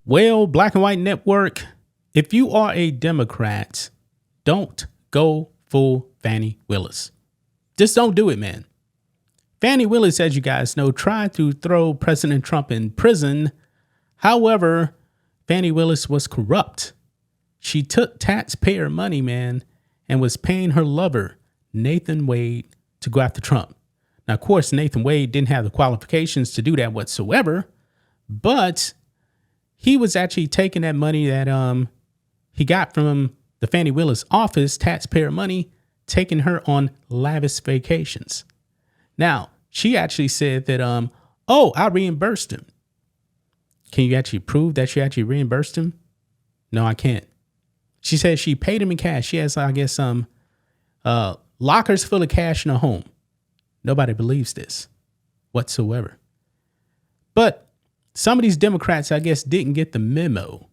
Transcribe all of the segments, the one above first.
Well, Black and White Network, if you are a Democrat, don't go full Fani Willis. Just don't do it, man. Fani Willis, as you guys know, tried to throw President Trump in prison. However, Fani Willis was corrupt. She took taxpayer money, man, and was paying her lover, Nathan Wade, to go after Trump. Now, of course, Nathan Wade didn't have the qualifications to do that whatsoever, but he was actually taking that money that he got from the Fani Willis office, taxpayer money, taking her on lavish vacations. Now, she actually said that, I reimbursed him. Can you actually prove that she actually reimbursed him? No, I can't. She said she paid him in cash. She has, I guess, lockers full of cash in her home. Nobody believes this whatsoever. But some of these Democrats, I guess, didn't get the memo,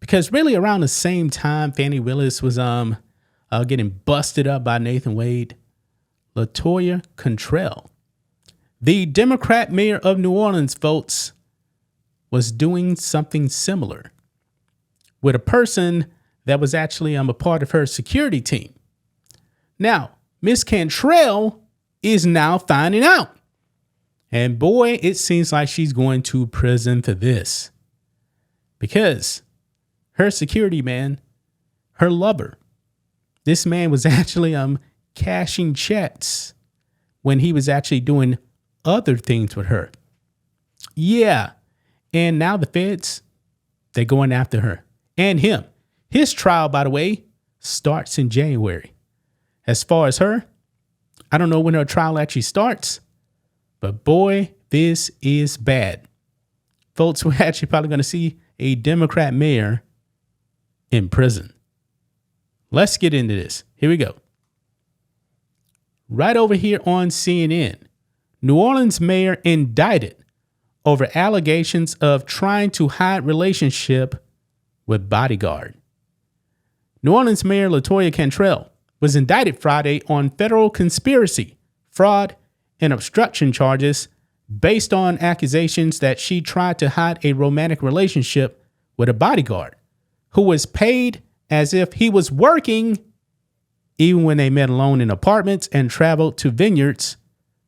because really around the same time Fani Willis was getting busted up by Nathan Wade, LaToya Cantrell, the Democrat mayor of New Orleans, folks, was doing something similar with a person that was actually a part of her security team. Now, Miss Cantrell is now finding out. And boy, it seems like she's going to prison for this. Because her security man, her lover, this man was actually cashing checks when he was actually doing other things with her. Yeah. And now the feds, they're going after her and him. His trial, by the way, starts in January. As far as her, I don't know when her trial actually starts, but boy, this is bad. Folks, we're actually probably going to see a Democrat mayor in prison. Let's get into this. Here we go. Right over here on CNN, New Orleans mayor indicted over allegations of trying to hide relationship with bodyguard. New Orleans Mayor LaToya Cantrell was indicted Friday on federal conspiracy, fraud, and obstruction charges based on accusations that she tried to hide a romantic relationship with a bodyguard who was paid as if he was working, even when they met alone in apartments and traveled to vineyards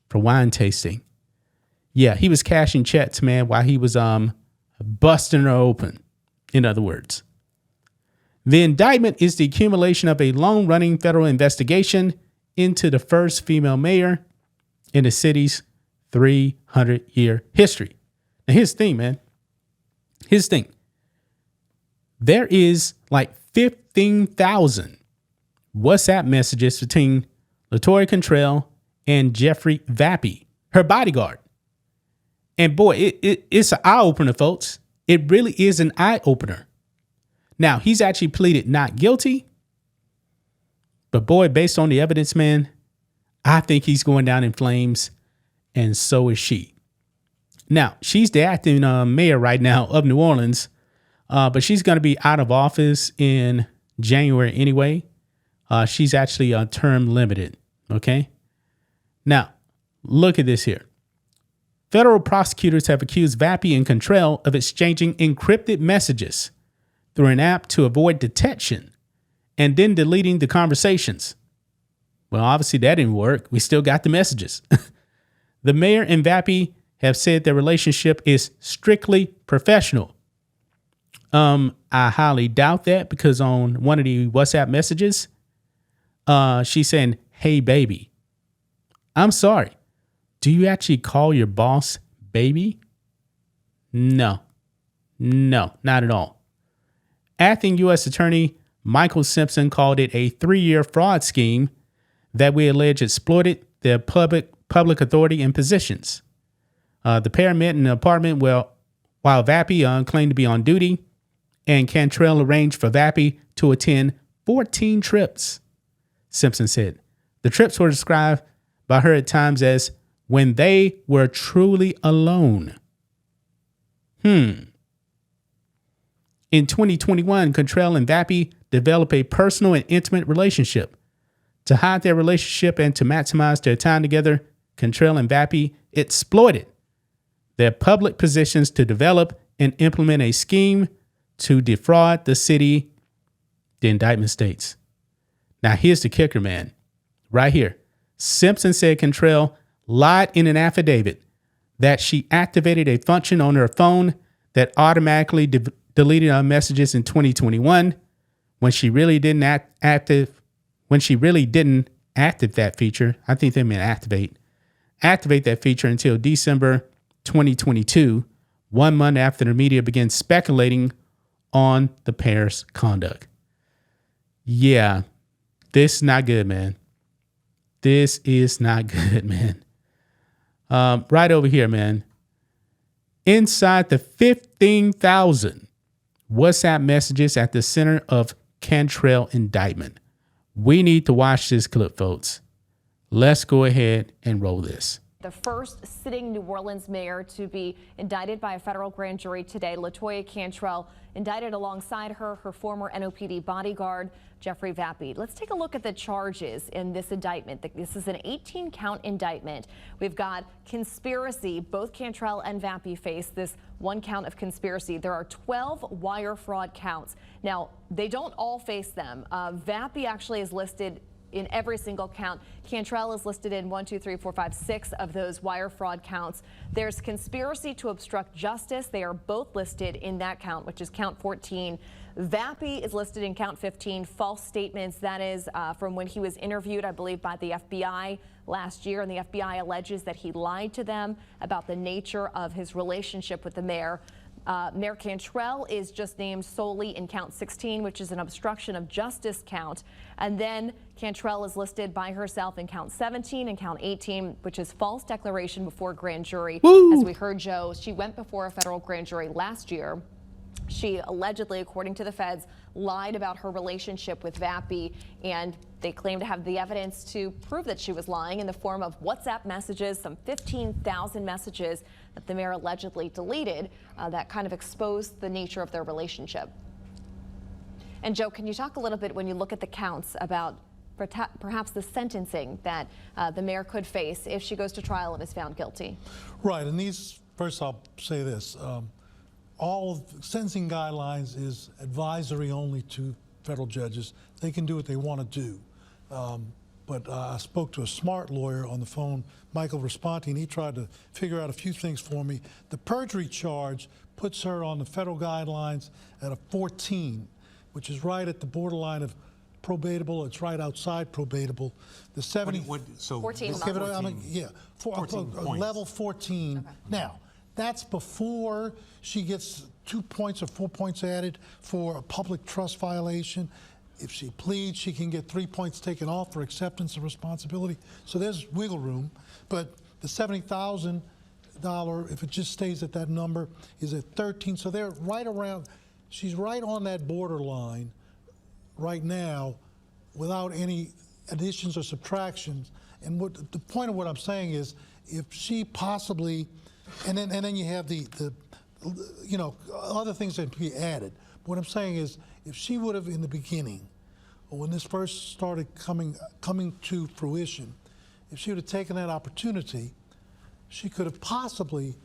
for wine tasting. Yeah, he was cashing checks, man, while he was busting her open, in other words. The indictment is the accumulation of a long-running federal investigation into the first female mayor in the city's 300-year history. Now, here's the thing, man. Here's the thing. There is like 15,000 WhatsApp messages between LaToya Cantrell and Jeffrey Vappy, her bodyguard. And boy, it's an eye-opener, folks. It really is an eye-opener. Now, he's actually pleaded not guilty. But boy, based on the evidence, man, I think he's going down in flames. And so is she. Now, she's the acting mayor right now of New Orleans. But she's going to be out of office in January anyway. She's actually term limited. Okay. Now, look at this here. Federal prosecutors have accused Vappy and Cantrell of exchanging encrypted messages through an app to avoid detection and then deleting the conversations. Well, obviously that didn't work. We still got the messages. The mayor and Vappy have said their relationship is strictly professional. I highly doubt that, because on one of the WhatsApp messages, she's saying, "Hey, baby." I'm sorry. Do you actually call your boss baby? No, not at all. Acting U.S. Attorney Michael Simpson called it a 3-year fraud scheme that we allege exploited their public authority and positions. The pair met in an apartment while Vappy claimed to be on duty, and Cantrell arranged for Vappy to attend 14 trips, Simpson said. The trips were described by her at times as when they were truly alone. In 2021, Cantrell and Vappy developed a personal and intimate relationship. To hide their relationship and to maximize their time together, Cantrell and Vappy exploited their public positions to develop and implement a scheme to defraud the city, the indictment states. Now, here's the kicker, man. Right here. Simpson said Cantrell lied in an affidavit that she activated a function on her phone that automatically deleted her messages in 2021 when she really didn't activate that feature. I think they meant activate that feature until December 2022, 1 month after the media began speculating on the pair's conduct. Yeah, this is not good, man. This is not good, man. Right over here, man. Inside the 15,000 WhatsApp messages at the center of Cantrell indictment. We need to watch this clip, folks. Let's go ahead and roll this. The first sitting New Orleans mayor to be indicted by a federal grand jury today, LaToya Cantrell, indicted alongside her former NOPD bodyguard, Jeffrey Vappy. Let's take a look at the charges in this indictment. This is an 18-count indictment. We've got conspiracy. Both Cantrell and Vappy face this 1 count of conspiracy. There are 12 wire fraud counts. Now, they don't all face them. Vappy actually is listed in every single count. Cantrell is listed in 1, 2, 3, 4, 5, 6 of those wire fraud counts. There's conspiracy to obstruct justice. They are both listed in that count, which is count 14. Vappy is listed in count 15, false statements. That is from when he was interviewed, I believe, by the FBI last year, and the FBI alleges that he lied to them about the nature of his relationship with the mayor. Mayor Cantrell is just named solely in count 16, which is an obstruction of justice count. And then Cantrell is listed by herself in count 17 and count 18, which is false declaration before grand jury. Woo! As we heard, Joe, she went before a federal grand jury last year. She allegedly, according to the feds, lied about her relationship with Vappy, and they claim to have the evidence to prove that she was lying in the form of WhatsApp messages, some 15,000 messages that the mayor allegedly deleted that kind of exposed the nature of their relationship. And Joe, can you talk a little bit, when you look at the counts, about perhaps the sentencing that the mayor could face if she goes to trial and is found guilty? Right, and these, first I'll say this, all sentencing guidelines is advisory only to federal judges. They can do what they want to do. But I spoke to a smart lawyer on the phone, Michael Responti, and he tried to figure out a few things for me. The perjury charge puts her on the federal guidelines at a 14, which is right at the borderline of probatable. It's right outside probatable. The 70. So 14 let's give it, yeah, 14 points. Level 14. Okay. Now, that's before she gets 2 points or 4 points added for a public trust violation. If she pleads, she can get 3 points taken off for acceptance of responsibility. So there's wiggle room. But the $70,000, if it just stays at that number, is at 13. So they're right around, she's right on that borderline right now without any additions or subtractions. And what the point of what I'm saying is, if she possibly, and then you have the you know, other things that can be added. But what I'm saying is, if she would have in the beginning, or when this first started coming to fruition, if she would have taken that opportunity, she could have possibly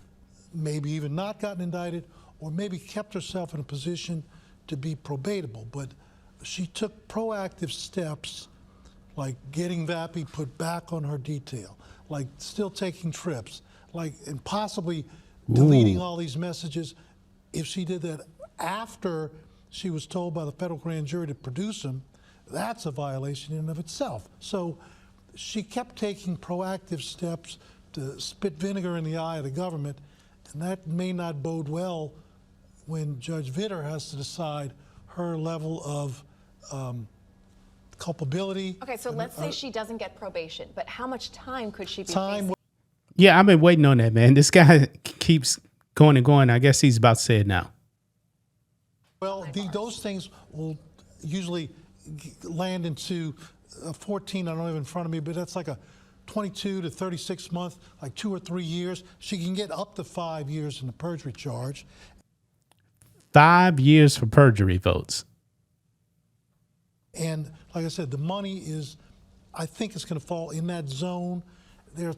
maybe even not gotten indicted, or maybe kept herself in a position to be probatable. But she took proactive steps, like getting Vappy put back on her detail, like still taking trips, like, and possibly deleting all these messages. If she did that after she was told by the federal grand jury to produce them, that's a violation in and of itself. So she kept taking proactive steps to spit vinegar in the eye of the government, and that may not bode well when Judge Vitter has to decide her level of culpability. Okay, so let's say she doesn't get probation, but how much time could she be Time. facing? Yeah, I've been waiting on that, man. This guy keeps going and going. I guess he's about to say it now. Well, those things will usually land into 14. I don't have it in front of me, but that's like a 22 to 36 month, like 2 or 3 years. She can get up to 5 years in the perjury charge. 5 years for perjury, folks. And like I said, the money is, I think it's going to fall in that zone. There are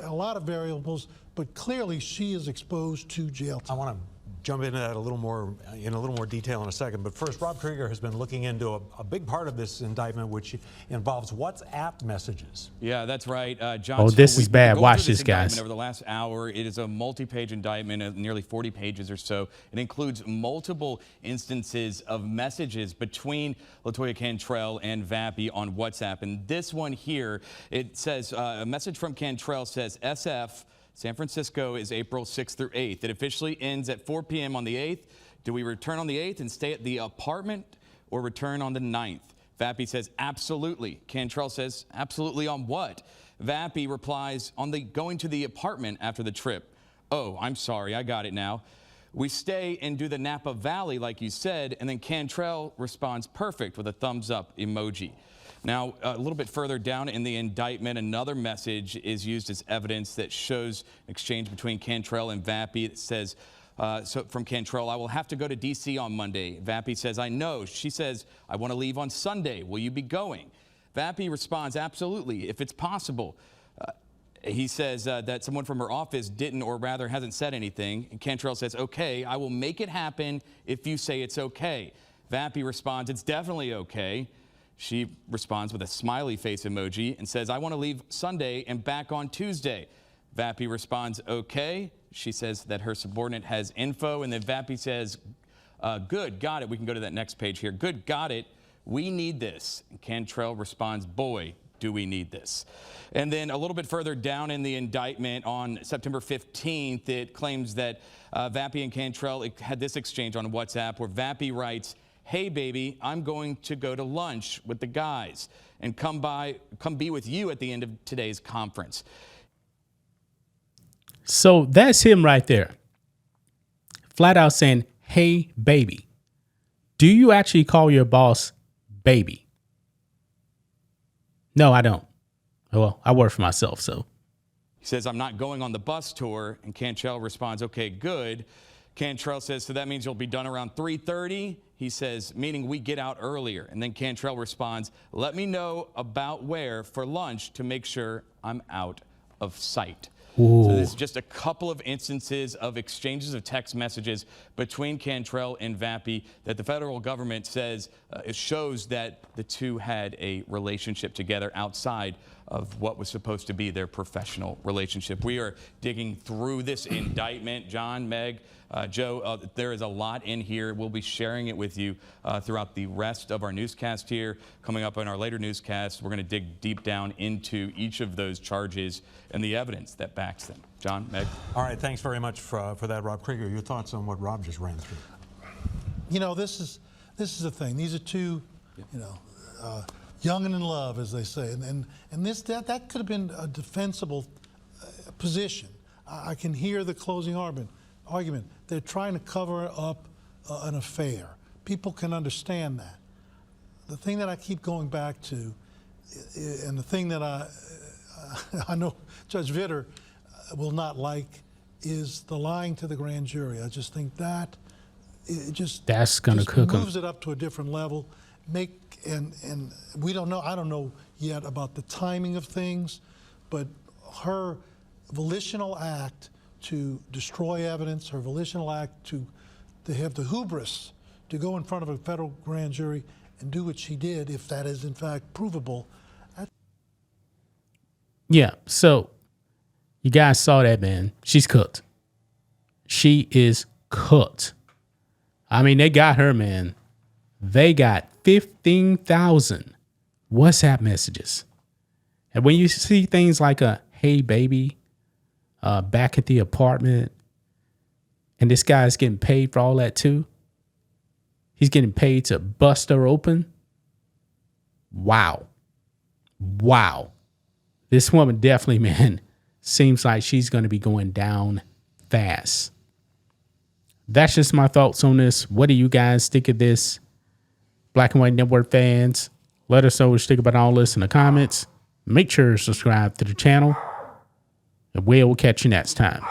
a lot of variables, but clearly she is exposed to jail time. I want to jump into that in a little more detail in a second. But first, Rob Krieger has been looking into a big part of this indictment, which involves WhatsApp messages. Yeah, that's right, John. Oh, So this is we've been bad. going Watch through this, guys. Over the last hour, it is a multi-page indictment of nearly 40 pages or so. It includes multiple instances of messages between LaToya Cantrell and Vappy on WhatsApp. And this one here, it says, a message from Cantrell says, SF, San Francisco is April 6th through 8th. It officially ends at 4 p.m. on the 8th. Do we return on the 8th and stay at the apartment or return on the 9th? Vappy says, absolutely. Cantrell says, absolutely on what? Vappy replies, on the going to the apartment after the trip. Oh, I'm sorry, I got it now. We stay and do the Napa Valley like you said, and then Cantrell responds, perfect, with a thumbs up emoji. Now, a little bit further down in the indictment, another message is used as evidence that shows an exchange between Cantrell and Vappy. It says, so from Cantrell, I will have to go to D.C. on Monday. Vappy says, I know. She says, I want to leave on Sunday. Will you be going? Vappy responds, absolutely, if it's possible. He says that someone from her office didn't, or rather hasn't said anything. And Cantrell says, okay, I will make it happen if you say it's okay. Vappy responds, it's definitely okay. She responds with a smiley face emoji and says, I want to leave Sunday and back on Tuesday. Vappy responds, okay. She says that her subordinate has info, and then Vappy says, good, got it. We can go to that next page here. Good, got it. We need this. And Cantrell responds, boy, do we need this. And then a little bit further down in the indictment on September 15th, it claims that Vappy and Cantrell had this exchange on WhatsApp where Vappy writes, hey, baby, I'm going to go to lunch with the guys and come be with you at the end of today's conference. So that's him right there. Flat out saying, hey, baby. Do you actually call your boss baby? No, I don't. Well, I work for myself, so. He says, I'm not going on the bus tour. And Cantrell responds, okay, good. Cantrell says, so that means you'll be done around 3:30? He says, meaning we get out earlier. And then Cantrell responds, let me know about where for lunch to make sure I'm out of sight. Ooh. So this is just a couple of instances of exchanges of text messages between Cantrell and Vappy that the federal government says it shows that the two had a relationship together outside of what was supposed to be their professional relationship. We are digging through this indictment. John, Meg, Joe, there is a lot in here. We'll be sharing it with you throughout the rest of our newscast here. Coming up in our later newscast, we're going to dig deep down into each of those charges and the evidence that backs them. John, Meg. All right, thanks very much for that, Rob Krieger. Your thoughts on what Rob just ran through? You know, this is the thing. These are two, you know, young and in love, as they say, and that could have been a defensible position. I can hear the closing argument. They're trying to cover up an affair. People can understand that. The thing that I keep going back to, and the thing that I know Judge Vitter will not like, is the lying to the grand jury. I just think that that's gonna cook them. Moves it up to a different level. And we don't know. I don't know yet about the timing of things, but her volitional act to destroy evidence, her volitional act to have the hubris to go in front of a federal grand jury and do what she did, if that is in fact provable. Yeah, so you guys saw that, man. She's cooked. She is cooked. I mean, they got her, man. They got 15,000 WhatsApp messages. And when you see things like a, hey, baby, back at the apartment, and this guy's getting paid for all that too. He's getting paid to bust her open. Wow. Wow. This woman definitely, man, seems like she's going to be going down fast. That's just my thoughts on this. What do you guys think of this? Black and White Network fans, let us know what you think about all this in the comments. Make sure to subscribe to the channel, and we'll catch you next time.